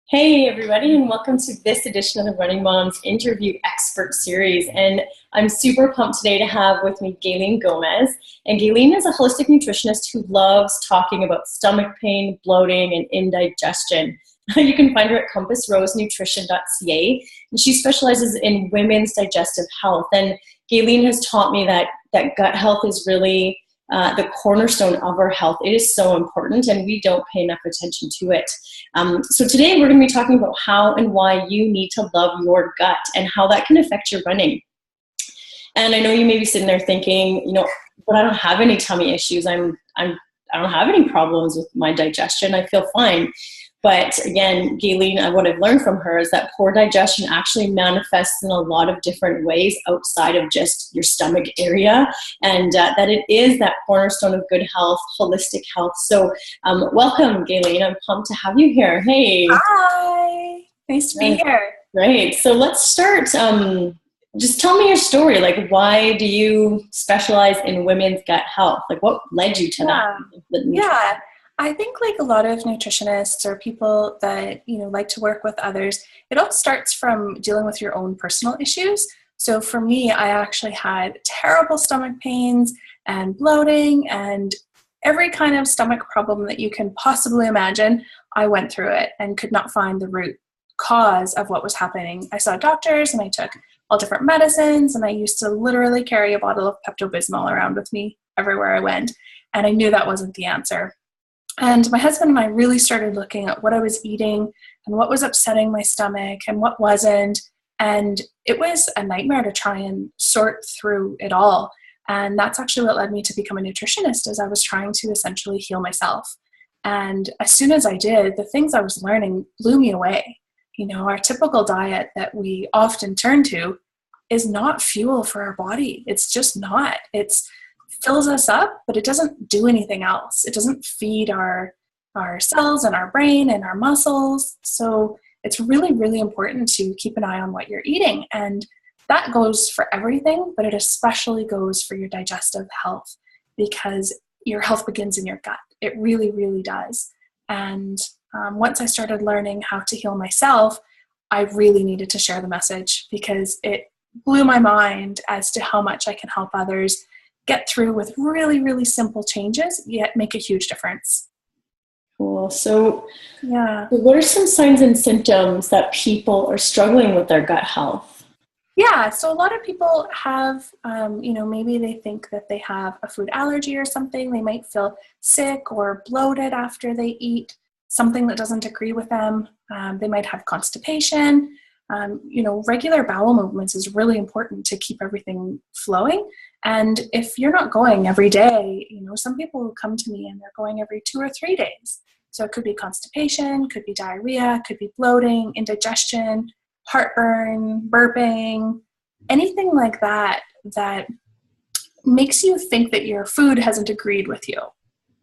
Hey everybody, and welcome to this edition of the Running Moms Interview Expert Series. And I'm super pumped today to have with me Gaylene Gomez. And Gaylene is a holistic nutritionist who loves talking about stomach pain, bloating, and indigestion. You can find her at compassrosenutrition.ca, and she specializes in women's digestive health. And Gaylene has taught me that gut health is really the cornerstone of our health. It is so important, and we don't pay enough attention to it. So today we're going to be talking about how and why you need to love your gut and how that can affect your running. And I know you may be sitting there thinking, but I don't have any tummy issues. I don't have any problems with my digestion. I feel fine. But again, Gaylene, what I've learned from her is that poor digestion actually manifests in a lot of different ways outside of just your stomach area, and that it is that cornerstone of good health, holistic health. So welcome, Gaylene. I'm pumped to have you here. Hey. Hi. Nice to be here. Great. So let's start. Just tell me your story. Like, why do you specialize in women's gut health? Like, what led you to that? Yeah. I think like a lot of nutritionists or people that, like to work with others, it all starts from dealing with your own personal issues. So for me, I actually had terrible stomach pains and bloating and every kind of stomach problem that you can possibly imagine. I went through it and could not find the root cause of what was happening. I saw doctors and I took all different medicines, and I used to literally carry a bottle of Pepto-Bismol around with me everywhere I went. And I knew that wasn't the answer. And my husband and I really started looking at what I was eating and what was upsetting my stomach and what wasn't. And it was a nightmare to try and sort through it all. And that's actually what led me to become a nutritionist, as I was trying to essentially heal myself. And as soon as I did, the things I was learning blew me away. Our typical diet that we often turn to is not fuel for our body. It's just not. It's fills us up, but it doesn't do anything else. It doesn't feed our cells and our brain and our muscles. So it's really, really important to keep an eye on what you're eating. And that goes for everything, but it especially goes for your digestive health, because your health begins in your gut. It really, really does. And once I started learning how to heal myself, I really needed to share the message, because it blew my mind as to how much I can help others get through with really, really simple changes, yet make a huge difference. Cool. So what are some signs and symptoms that people are struggling with their gut health? Yeah, so a lot of people have, maybe they think that they have a food allergy or something. They might feel sick or bloated after they eat something that doesn't agree with them. They might have constipation. Regular bowel movements is really important to keep everything flowing. And if you're not going every day, some people will come to me and they're going every 2 or 3 days. So it could be constipation, could be diarrhea, could be bloating, indigestion, heartburn, burping, anything like that makes you think that your food hasn't agreed with you.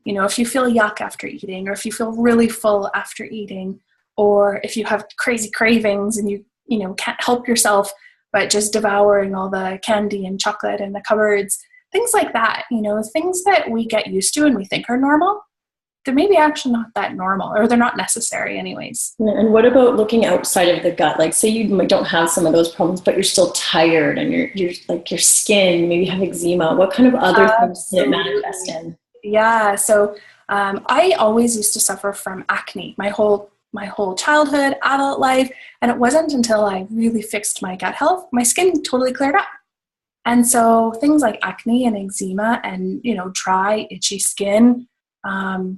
If you feel yuck after eating, or if you feel really full after eating, or if you have crazy cravings and you can't help yourself but just devouring all the candy and chocolate in the cupboards, things like that, things that we get used to and we think are normal, they're maybe actually not that normal, or they're not necessary anyways. And what about looking outside of the gut? Like, say you don't have some of those problems, but you're still tired, and you're like your skin, maybe you have eczema. What kind of other things can it manifest in? Yeah, so I always used to suffer from acne my whole childhood, adult life, and it wasn't until I really fixed my gut health, my skin totally cleared up. And so things like acne and eczema and, dry, itchy skin,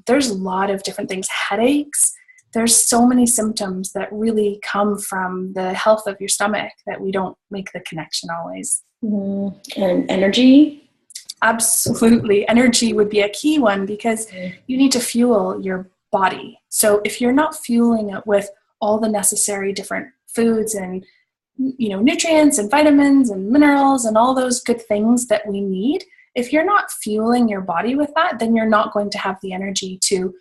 there's a lot of different things, headaches. There's so many symptoms that really come from the health of your stomach that we don't make the connection always. Mm-hmm. And energy? Absolutely. Energy would be a key one, because you need to fuel your body. So if you're not fueling it with all the necessary different foods and nutrients and vitamins and minerals and all those good things that we need, if you're not fueling your body with that, then you're not going to have the energy to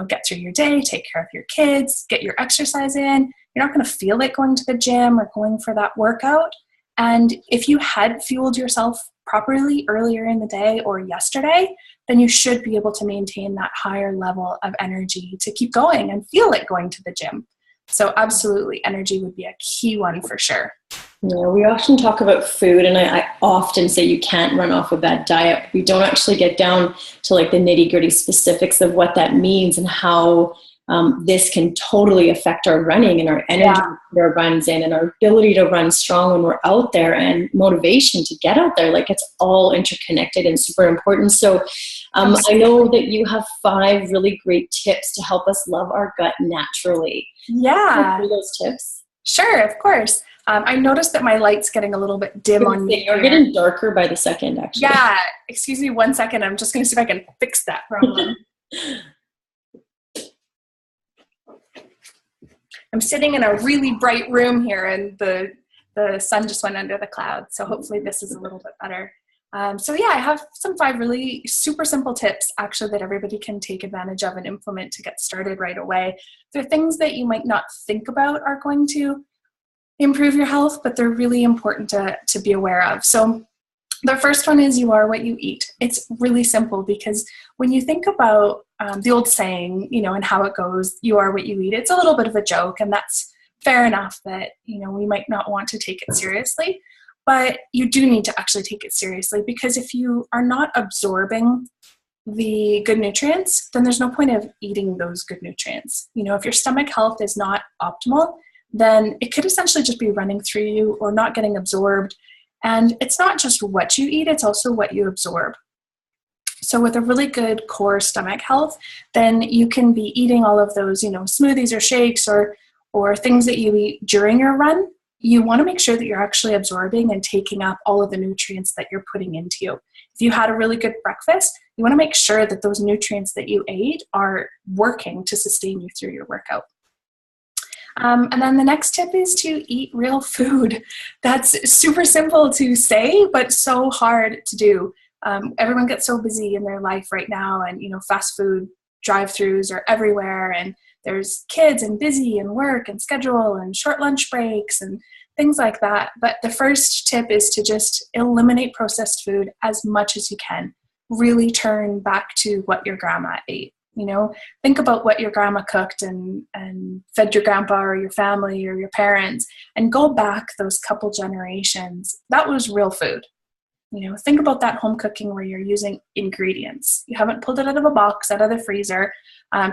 get through your day, take care of your kids, get your exercise in. You're not going to feel like going to the gym or going for that workout. And if you had fueled yourself properly earlier in the day or yesterday, then you should be able to maintain that higher level of energy to keep going and feel like going to the gym. So absolutely, energy would be a key one for sure. Yeah, we often talk about food, and I often say you can't run off a bad diet. We don't actually get down to like the nitty gritty specifics of what that means and how this can totally affect our running and our energy that our runs in and our ability to run strong when we're out there and motivation to get out there. Like it's all interconnected and super important. So I know that you have 5 really great tips to help us love our gut naturally. Yeah. What are those tips? Sure, of course. I noticed that my light's getting a little bit dim on me. You're getting darker by the second, actually. Yeah. Excuse me 1 second. I'm just going to see if I can fix that problem. I'm sitting in a really bright room here, and the sun just went under the clouds. So hopefully this is a little bit better. So yeah, I have some 5 really super simple tips actually that everybody can take advantage of and implement to get started right away. They're things that you might not think about are going to improve your health, but they're really important to be aware of. So the first one is you are what you eat. It's really simple because when you think about the old saying, and how it goes, you are what you eat, it's a little bit of a joke, and that's fair enough that, we might not want to take it seriously, but you do need to actually take it seriously, because if you are not absorbing the good nutrients, then there's no point of eating those good nutrients. If your stomach health is not optimal, then it could essentially just be running through you or not getting absorbed. And it's not just what you eat, it's also what you absorb. So with a really good core stomach health, then you can be eating all of those, smoothies or shakes or things that you eat during your run. You want to make sure that you're actually absorbing and taking up all of the nutrients that you're putting into you. If you had a really good breakfast, you want to make sure that those nutrients that you ate are working to sustain you through your workout. And then the next tip is to eat real food. That's super simple to say, but so hard to do. Everyone gets so busy in their life right now, and fast food drive-thrus are everywhere, and there's kids and busy and work and schedule and short lunch breaks and things like that. But the first tip is to just eliminate processed food as much as you can. Really turn back to what your grandma ate. Think about what your grandma cooked and fed your grandpa or your family or your parents, and go back those couple generations. That was real food. Think about that home cooking where you're using ingredients. You haven't pulled it out of a box, out of the freezer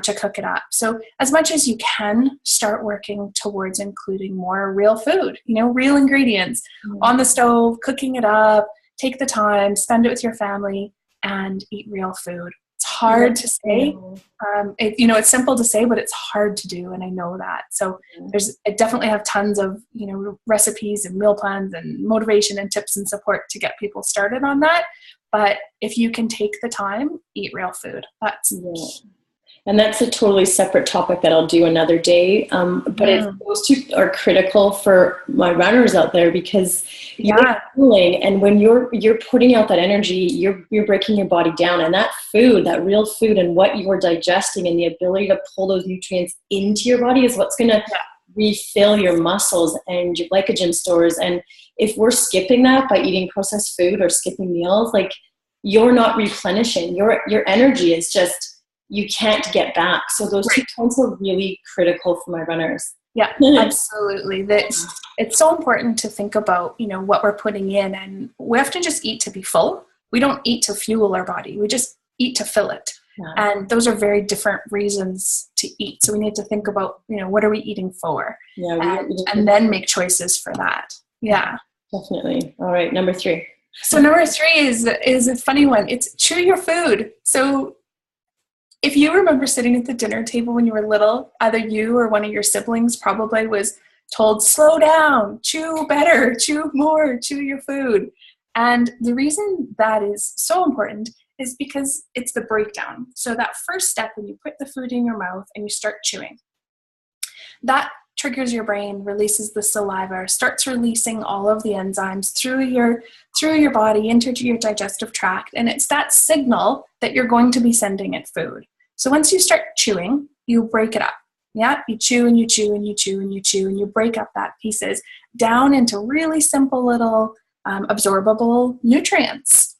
to cook it up. So as much as you can, start working towards including more real food, real ingredients on the stove, cooking it up, take the time, spend it with your family, and eat real food. It's hard to say. It's simple to say, but it's hard to do, and I know that. So I definitely have tons of recipes and meal plans and motivation and tips and support to get people started on that. But if you can take the time, eat real food. And that's a totally separate topic that I'll do another day. But those 2 are critical for my runners out there, because you're fueling, and when you're putting out that energy, you're breaking your body down, and that food, that real food, and what you're digesting and the ability to pull those nutrients into your body is what's going to refill your muscles and your glycogen stores. And if we're skipping that by eating processed food or skipping meals, like, you're not replenishing. Your energy is just, you can't get back. So those 2 points are really critical for my runners. Yeah, absolutely. It's so important to think about, what we're putting in, and we have to just eat to be full. We don't eat to fuel our body. We just eat to fill it. Yeah. And those are very different reasons to eat. So we need to think about, what are we eating for? Yeah, and then make choices for that. Yeah. Definitely. All right. Number 3. So number 3 is a funny one. It's chew your food. So if you remember sitting at the dinner table when you were little, either you or one of your siblings probably was told, slow down, chew better, chew more, chew your food. And the reason that is so important is because it's the breakdown. So that first step, when you put the food in your mouth and you start chewing, that triggers your brain, releases the saliva, starts releasing all of the enzymes through your body into your digestive tract. And it's that signal that you're going to be sending it food. So once you start chewing, you break it up. Yeah, you chew and you chew and you chew and you chew, and you break up that pieces down into really simple little absorbable nutrients.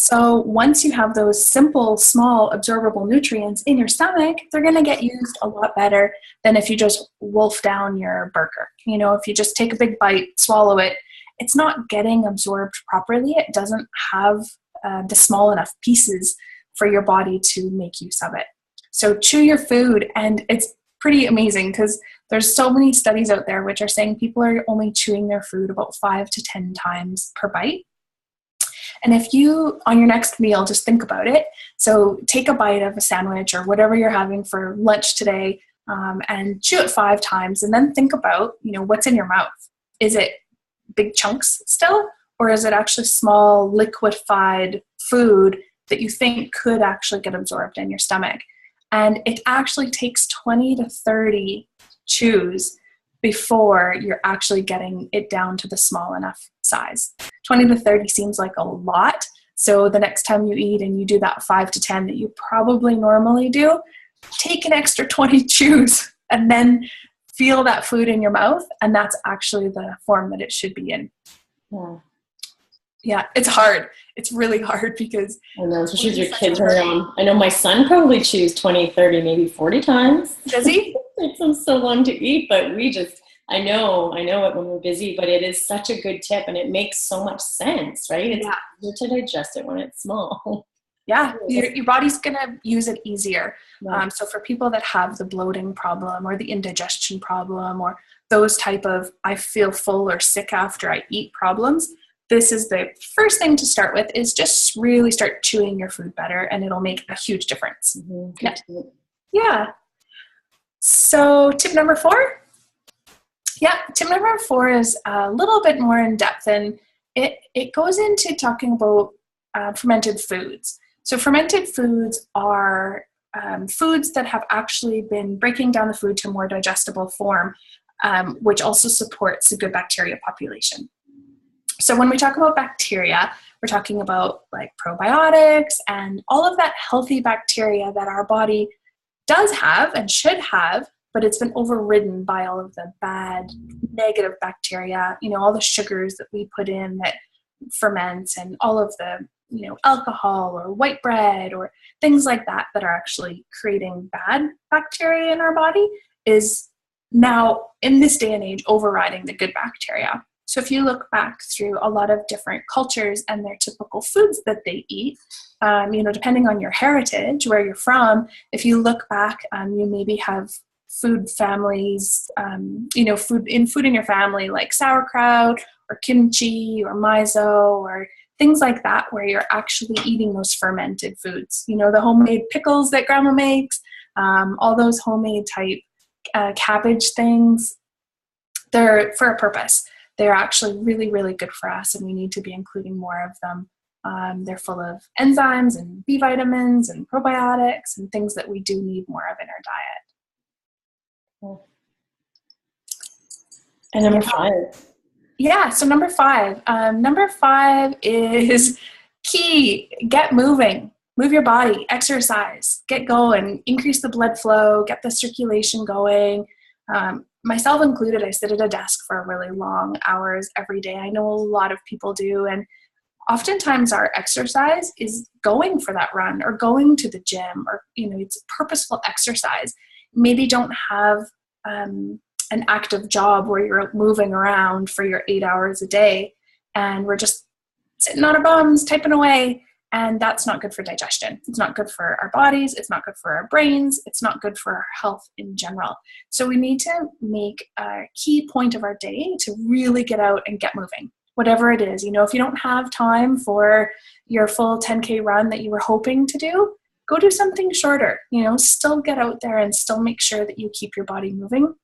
So once you have those simple, small, absorbable nutrients in your stomach, they're going to get used a lot better than if you just wolf down your burger. If you just take a big bite, swallow it, it's not getting absorbed properly. It doesn't have the small enough pieces for your body to make use of it. So chew your food, and it's pretty amazing because there's so many studies out there which are saying people are only chewing their food about 5 to 10 times per bite. And if you, on your next meal, just think about it. So take a bite of a sandwich or whatever you're having for lunch today, and chew it 5 times, and then think about, what's in your mouth. Is it big chunks still, or is it actually small liquefied food that you think could actually get absorbed in your stomach? And it actually takes 20 to 30 chews before you're actually getting it down to the small enough size. 20 to 30 seems like a lot. So the next time you eat and you do that 5 to 10 that you probably normally do, take an extra 20 chews and then feel that food in your mouth. And that's actually the form that it should be in. Yeah, it's hard. It's really hard because... I know, especially with your kids around. I know my son probably chews 20, 30, maybe 40 times. Does he? It takes him so long to eat, but I know it when we're busy, but it is such a good tip and it makes so much sense, right? It's easier to digest it when it's small. Yeah, your body's going to use it easier. Yeah. So for people that have the bloating problem or the indigestion problem or those type of I feel full or sick after I eat problems, this is the first thing to start with, is just really start chewing your food better, and it'll make a huge difference. Mm-hmm. Yeah. So tip number 4. Yeah, tip number 4 is a little bit more in depth, and it goes into talking about fermented foods. So fermented foods are foods that have actually been breaking down the food to a more digestible form, which also supports a good bacteria population. So when we talk about bacteria, we're talking about like probiotics and all of that healthy bacteria that our body does have and should have, but it's been overridden by all of the bad, negative bacteria, all the sugars that we put in that ferment, and all of the, alcohol or white bread or things like that are actually creating bad bacteria in our body, is now in this day and age overriding the good bacteria. So if you look back through a lot of different cultures and their typical foods that they eat, depending on your heritage, where you're from, if you look back, you maybe have food families, food in your family like sauerkraut or kimchi or miso or things like that, where you're actually eating those fermented foods. The homemade pickles that grandma makes, all those homemade type cabbage things, they're for a purpose. They're actually really, really good for us, and we need to be including more of them. They're full of enzymes and B vitamins and probiotics and things that we do need more of in our diet. And number 5. Yeah, so number 5. Number 5 is key. Get moving. Move your body. Exercise. Get going. Increase the blood flow. Get the circulation going. Myself included, I sit at a desk for really long hours every day. I know a lot of people do, and oftentimes our exercise is going for that run or going to the gym, or it's purposeful exercise. Maybe don't have an active job where you're moving around for your 8 hours a day, and we're just sitting on our bums typing away. And that's not good for digestion. It's not good for our bodies. It's not good for our brains. It's not good for our health in general. So we need to make a key point of our day to really get out and get moving, whatever it is. If you don't have time for your full 10K run that you were hoping to do, go do something shorter. Still get out there and still make sure that you keep your body moving.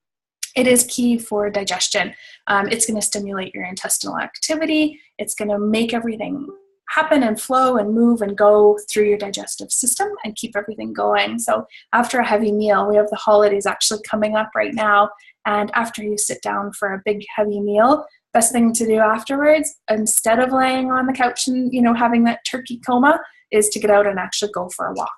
It is key for digestion. It's going to stimulate your intestinal activity. It's going to make everything happen and flow and move and go through your digestive system and keep everything going. So after a heavy meal, we have the holidays actually coming up right now. And after you sit down for a big heavy meal, best thing to do afterwards, instead of laying on the couch and, having that turkey coma, is to get out and actually go for a walk.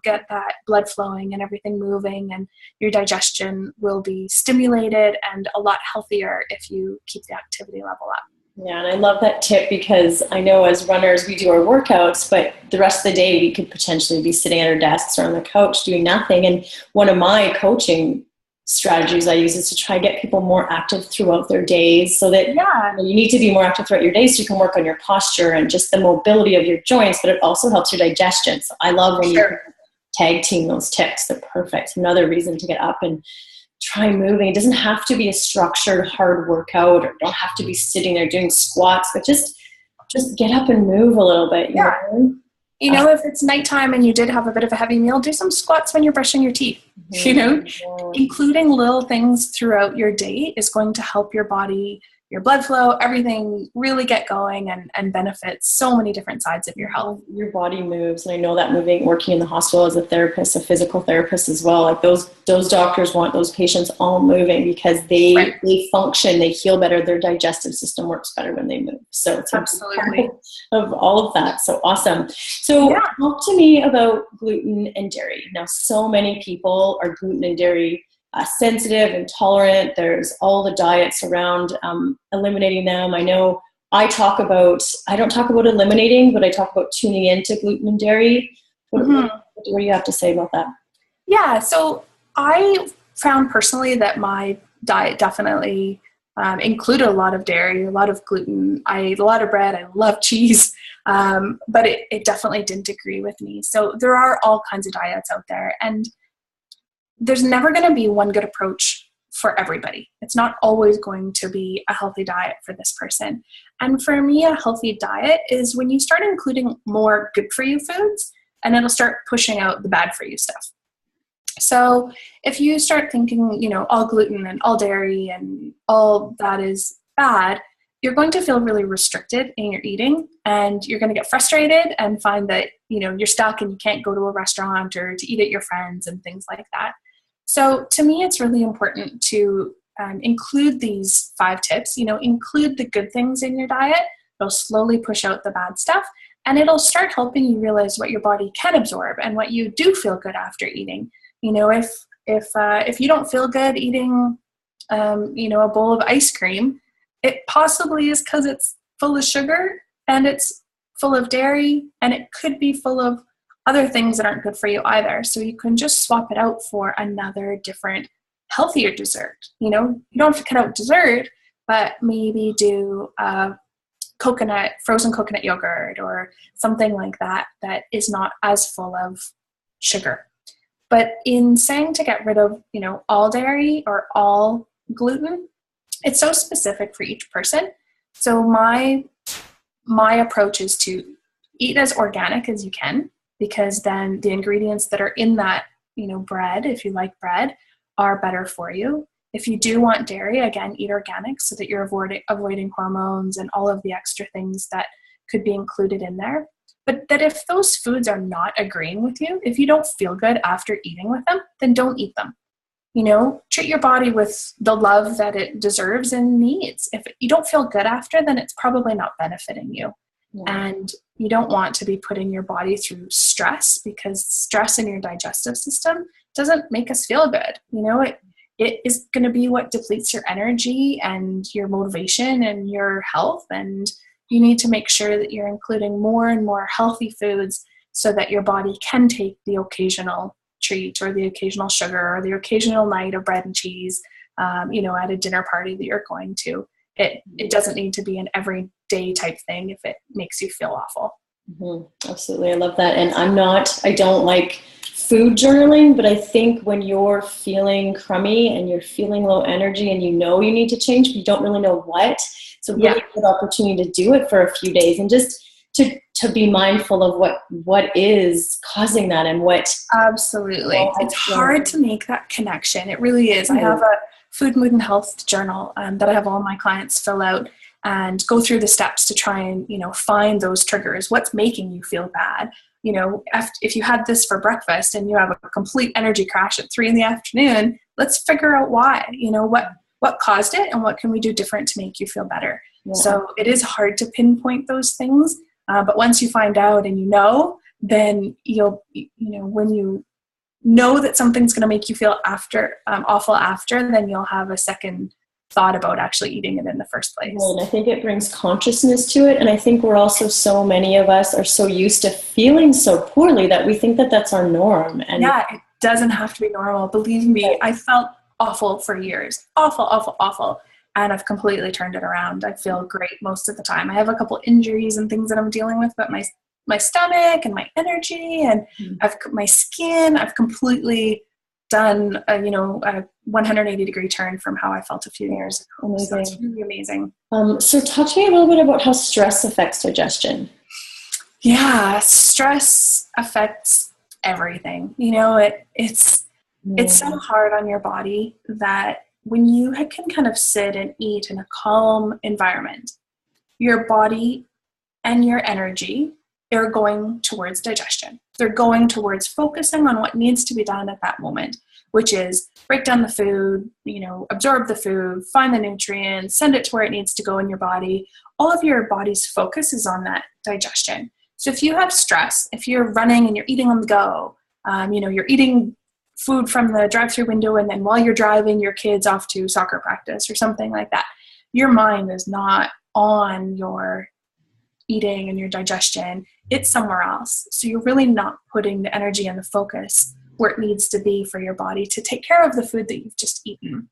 Get that blood flowing and everything moving, and your digestion will be stimulated and a lot healthier if you keep the activity level up. Yeah, and I love that tip because I know as runners, we do our workouts, but the rest of the day we could potentially be sitting at our desks or on the couch doing nothing. And one of my coaching strategies I use is to try to get people more active throughout their days so that you need to be more active throughout your days so you can work on your posture and just the mobility of your joints, but it also helps your digestion. So I love when you tag team those tips. They're perfect. Another reason to get up and try moving. It doesn't have to be a structured hard workout, or don't have to be sitting there doing squats, but just get up and move a little bit. You know, if it's nighttime and you did have a bit of a heavy meal, do some squats when you're brushing your teeth. You know, including little things throughout your day is going to help your body, your blood flow, everything really get going and benefit so many different sides of your health. Your body moves. And I know that working in the hospital as a therapist, a physical therapist as well, like those doctors want those patients all moving because they function, they heal better, their digestive system works better when they move. So it's absolutely of all of that. So awesome. So talk to me about gluten and dairy. Now, so many people are gluten and dairy sensitive, intolerant. There's all the diets around eliminating them. I know I don't talk about eliminating, but I talk about tuning into gluten and dairy. What do you have to say about that? Yeah, so I found personally that my diet definitely included a lot of dairy, a lot of gluten. I ate a lot of bread. I love cheese, but it definitely didn't agree with me. So there are all kinds of diets out there, and there's never going to be one good approach for everybody. It's not always going to be a healthy diet for this person. And for me, a healthy diet is when you start including more good for you foods, and it'll start pushing out the bad for you stuff. So if you start thinking, you know, all gluten and all dairy and all that is bad, you're going to feel really restricted in your eating, and you're going to get frustrated and find that, you know, you're stuck and you can't go to a restaurant or to eat at your friends and things like that. So to me, it's really important to include these 5 tips, you know, include the good things in your diet. It'll slowly push out the bad stuff, and it'll start helping you realize what your body can absorb and what you do feel good after eating. You know, if you don't feel good eating, you know, a bowl of ice cream, it possibly is because it's full of sugar and it's full of dairy, and it could be full of other things that aren't good for you either. So you can just swap it out for another different, healthier dessert. You know, you don't have to cut out dessert, but maybe do frozen coconut yogurt or something like that is not as full of sugar. But in saying to get rid of, you know, all dairy or all gluten, it's so specific for each person. So my approach is to eat as organic as you can, because then the ingredients that are in that, you know, bread, if you like bread, are better for you. If you do want dairy, again, eat organic so that you're avoiding hormones and all of the extra things that could be included in there. But that if those foods are not agreeing with you, if you don't feel good after eating with them, then don't eat them. You know, treat your body with the love that it deserves and needs. If you don't feel good after, then it's probably not benefiting you. Yeah. And you don't want to be putting your body through stress, because stress in your digestive system doesn't make us feel good. You know, it is going to be what depletes your energy and your motivation and your health. And you need to make sure that you're including more and more healthy foods so that your body can take the occasional treat or the occasional sugar or the occasional night of bread and cheese, you know, at a dinner party that you're going to. It doesn't need to be an everyday type thing if it makes you feel awful. Mm-hmm. Absolutely. I love that. And I don't like food journaling, but I think when you're feeling crummy and you're feeling low energy and you know you need to change, but you don't really know what, it's a really good opportunity to do it for a few days and just to be mindful of what is causing that and what. Absolutely. It's hard to make that connection. It really is. Mm-hmm. I have a food, mood, and health journal that I have all my clients fill out and go through the steps to try and, you know, find those triggers. What's making you feel bad? You know, if you had this for breakfast and you have a complete energy crash at 3 p.m, let's figure out why. You know, what caused it and what can we do different to make you feel better? Yeah. So it is hard to pinpoint those things. But once you find out and you know, then when you know that something's going to make you feel awful after, then you'll have a second thought about actually eating it in the first place. Well, and I think it brings consciousness to it. And I think we're also, so many of us are so used to feeling so poorly that we think that that's our norm. And yeah, it doesn't have to be normal. Believe me, I felt awful for years. Awful, awful, awful. And I've completely turned it around. I feel great most of the time. I have a couple injuries and things that I'm dealing with, but my stomach and my energy and my skin, I've completely done a 180-degree turn from how I felt a few years ago. Amazing. So it's really amazing. So talk to me a little bit about how stress affects digestion. Yeah, stress affects everything. It's so hard on your body that when you can kind of sit and eat in a calm environment, your body and your energy are going towards digestion. They're going towards focusing on what needs to be done at that moment, which is break down the food, absorb the food, find the nutrients, send it to where it needs to go in your body. All of your body's focus is on that digestion. So if you have stress, if you're running and you're eating on the go, you're eating food from the drive-through window, and then while you're driving your kids off to soccer practice or something like that, your mind is not on your eating and your digestion. It's somewhere else. So you're really not putting the energy and the focus where it needs to be for your body to take care of the food that you've just eaten.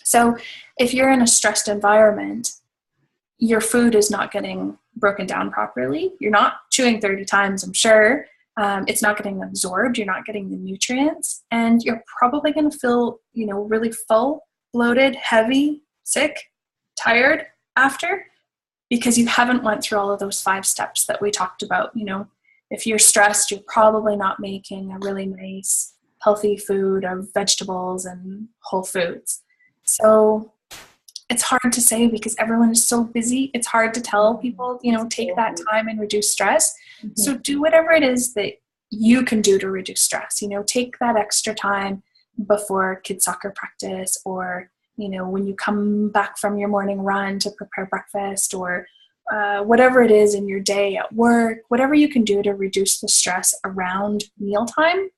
So if you're in a stressed environment, your food is not getting broken down properly. You're not chewing 30 times, I'm sure. It's not getting absorbed. You're not getting the nutrients. And you're probably going to feel, really full, bloated, heavy, sick, tired after, because you haven't went through all of those 5 steps that we talked about. If you're stressed, you're probably not making a really nice, healthy food of vegetables and whole foods. So it's hard to say because everyone is so busy. It's hard to tell people, take that time and reduce stress. Mm-hmm. So do whatever it is that you can do to reduce stress. Take that extra time before kids' soccer practice, or, when you come back from your morning run to prepare breakfast, or whatever it is in your day at work, whatever you can do to reduce the stress around mealtime,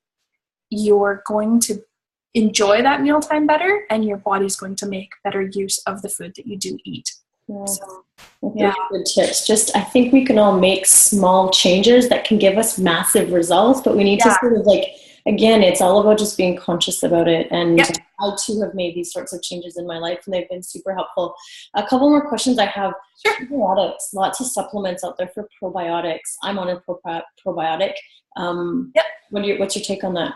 you're going to enjoy that mealtime better, and your body's going to make better use of the food that you do eat. Yeah. So, good tips. I think we can all make small changes that can give us massive results, but we need to sort of again, it's all about just being conscious about it. And I too have made these sorts of changes in my life, and they've been super helpful. A couple more questions I have. Sure. Probiotics, lots of supplements out there for probiotics. I'm on a probiotic. What's your take on that?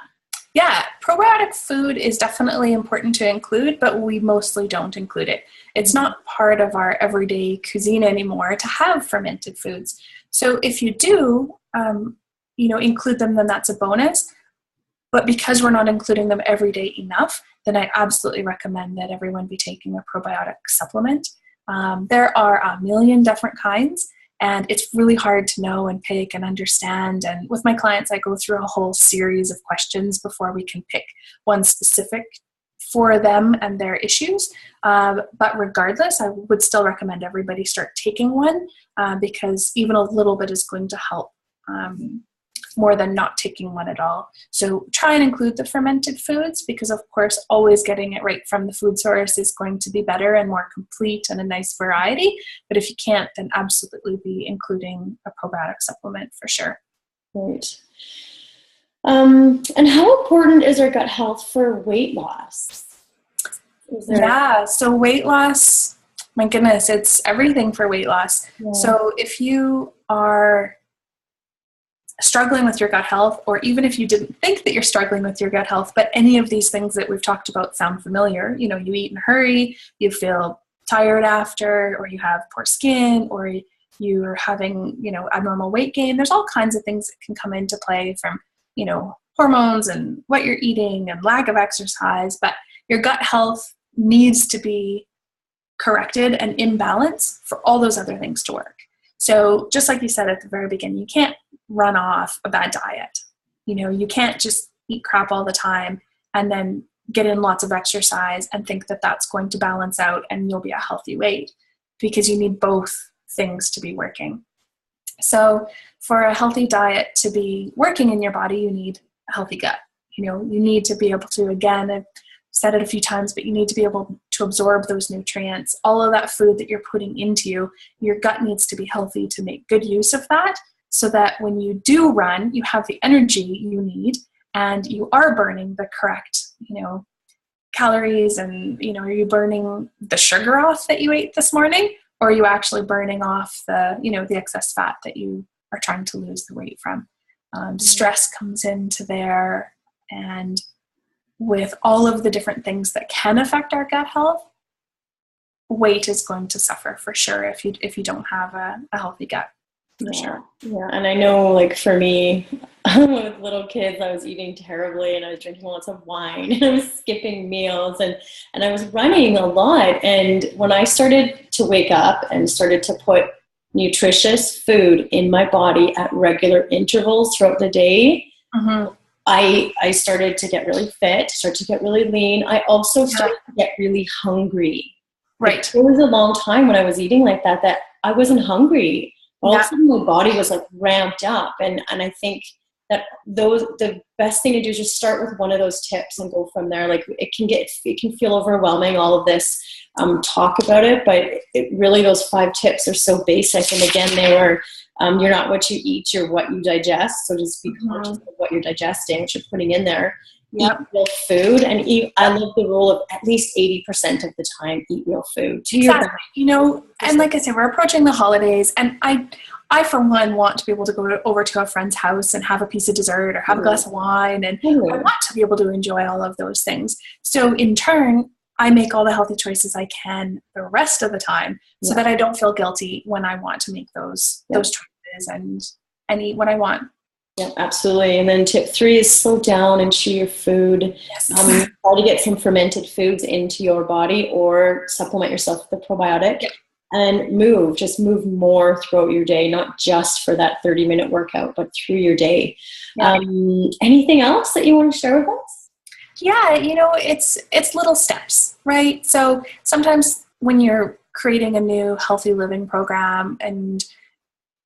Yeah, probiotic food is definitely important to include, but we mostly don't include it. It's not part of our everyday cuisine anymore to have fermented foods. So if you do, include them, then that's a bonus. But because we're not including them every day enough, then I absolutely recommend that everyone be taking a probiotic supplement. There are a million different kinds, and it's really hard to know and pick and understand. And with my clients, I go through a whole series of questions before we can pick one specific for them and their issues. But regardless, I would still recommend everybody start taking one because even a little bit is going to help more than not taking one at all. So try and include the fermented foods because, of course, always getting it right from the food source is going to be better and more complete and a nice variety. But if you can't, then absolutely be including a probiotic supplement for sure. Great. And how important is our gut health for weight loss? So weight loss, my goodness, it's everything for weight loss. Yeah. So if you are struggling with your gut health, or even if you didn't think that you're struggling with your gut health, but any of these things that we've talked about sound familiar, you eat in a hurry, you feel tired after, or you have poor skin, or you're having, abnormal weight gain, there's all kinds of things that can come into play from, hormones and what you're eating and lack of exercise, but your gut health needs to be corrected and in balance for all those other things to work. So just like you said at the very beginning, you can't run off a bad diet. You can't just eat crap all the time and then get in lots of exercise and think that that's going to balance out and you'll be a healthy weight, because you need both things to be working. So for a healthy diet to be working in your body, you need a healthy gut. You need to be able to, again, said it a few times, but you need to be able to absorb those nutrients. All of that food that you're putting into you, your gut needs to be healthy to make good use of that, so that when you do run, you have the energy you need and you are burning the correct, calories, and, are you burning the sugar off that you ate this morning, or are you actually burning off the excess fat that you are trying to lose the weight from? Stress comes into there, and with all of the different things that can affect our gut health, weight is going to suffer for sure if you don't have a healthy gut. For sure. Yeah. And I know, like, for me, with little kids, I was eating terribly and I was drinking lots of wine and I was skipping meals and I was running a lot. And when I started to wake up and started to put nutritious food in my body at regular intervals throughout the day, I started to get really fit, started to get really lean. I also started to get really hungry. Right. Like, there was a long time when I was eating like that I wasn't hungry. All of a sudden my body was like ramped up, and I think that the best thing to do is just start with one of those tips and go from there. Like, it can feel overwhelming, all of this talk about it, but it really, those 5 tips are so basic. And again, they were you're not what you eat, you're what you digest. So just be conscious of what you're digesting, what you're putting in there. Eat real food, and I love the rule of at least 80% of the time eat real food. Exactly. And like I said, we're approaching the holidays, and I for one want to be able to go over to a friend's house and have a piece of dessert or have a glass of wine, and I want to be able to enjoy all of those things. So in turn, I make all the healthy choices I can the rest of the time, so that I don't feel guilty when I want to make those choices and eat what I want. Yeah, absolutely. And then tip 3 is slow down and chew your food. Yes. Try to get some fermented foods into your body or supplement yourself with a probiotic. Yep. And just move more throughout your day, not just for that 30-minute workout, but through your day. Yep. Anything else that you want to share with us? Yeah, it's little steps, right? So sometimes when you're creating a new healthy living program and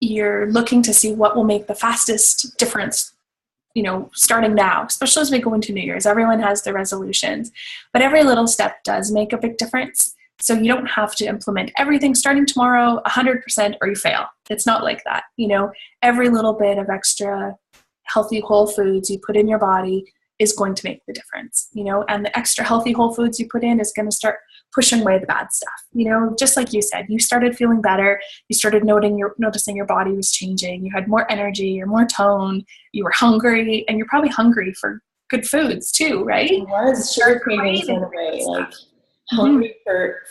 you're looking to see what will make the fastest difference, starting now, especially as we go into New Year's. Everyone has their resolutions, but every little step does make a big difference. So you don't have to implement everything starting tomorrow 100% or you fail. It's not like that. Every little bit of extra healthy whole foods you put in your body is going to make the difference, and the extra healthy whole foods you put in is going to start pushing away the bad stuff. Just like you said, you started feeling better. You started noticing your body was changing. You had more energy, you're more toned, you were hungry, and you're probably hungry for good foods too, right? It was sugar cravings in a way, like hungry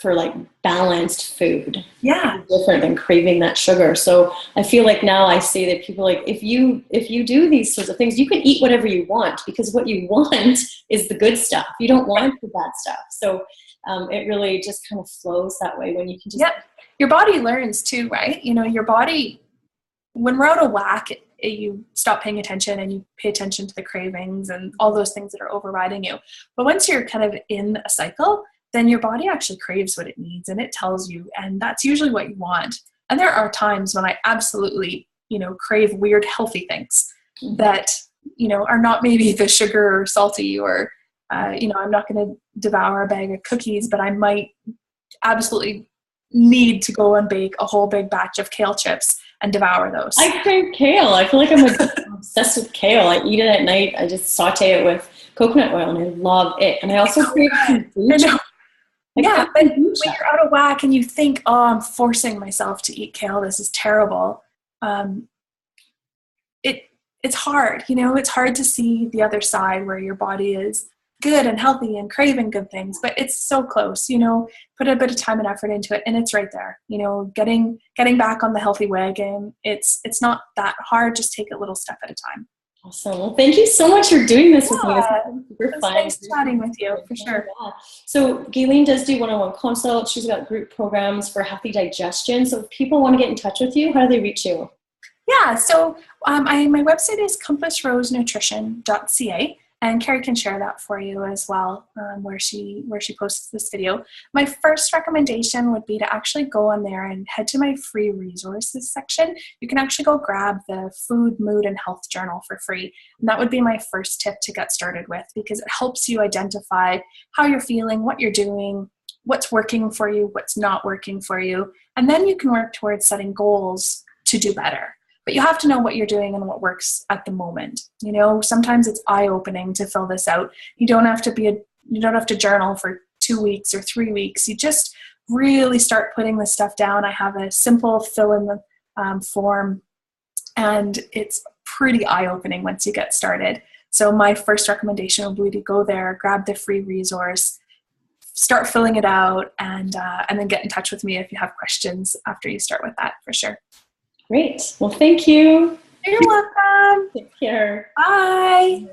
for like balanced food. Yeah. It's different than craving that sugar. So I feel like now I say that people, like, if you do these sorts of things, you can eat whatever you want, because what you want is the good stuff. You don't want the bad stuff. So it really just kind of flows that way when you can just... Your body learns too, right? Your body, when we're out of whack, you stop paying attention and you pay attention to the cravings and all those things that are overriding you. But once you're kind of in a cycle, then your body actually craves what it needs and it tells you, and that's usually what you want. And there are times when I absolutely, crave weird healthy things that, are not maybe the sugar or salty or, I'm not going to devour a bag of cookies, but I might absolutely need to go and bake a whole big batch of kale chips and devour those. I crave kale. I feel like I'm obsessed with kale. I eat it at night. I just saute it with coconut oil and I love it. And I also crave kombucha. Yeah, but when you're out of whack and you think, oh, I'm forcing myself to eat kale, this is terrible. It's hard, it's hard to see the other side where your body is good and healthy and craving good things, but it's so close, put a bit of time and effort into it and it's right there, getting back on the healthy wagon. It's not that hard. Just take a little step at a time. Awesome. Well, thank you so much for doing this with me. This is super fun. Nice chatting with you, for sure. Yeah. So Gaylene does do one-on-one consults. She's got group programs for healthy digestion. So if people want to get in touch with you, how do they reach you? Yeah. So my website is compassrosenutrition.ca. And Carrie can share that for you as well, where she posts this video. My first recommendation would be to actually go on there and head to my free resources section. You can actually go grab the Food, Mood, and Health Journal for free. And that would be my first tip to get started with, because it helps you identify how you're feeling, what you're doing, what's working for you, what's not working for you. And then you can work towards setting goals to do better. But you have to know what you're doing and what works at the moment. You know, sometimes it's eye-opening to fill this out. You don't have to journal for 2 weeks or 3 weeks. You just really start putting this stuff down. I have a simple fill in the form, and it's pretty eye-opening once you get started. So my first recommendation would be to go there, grab the free resource, start filling it out, and then get in touch with me if you have questions after you start with that, for sure. Great. Well, thank you. You're welcome. Take care. Bye.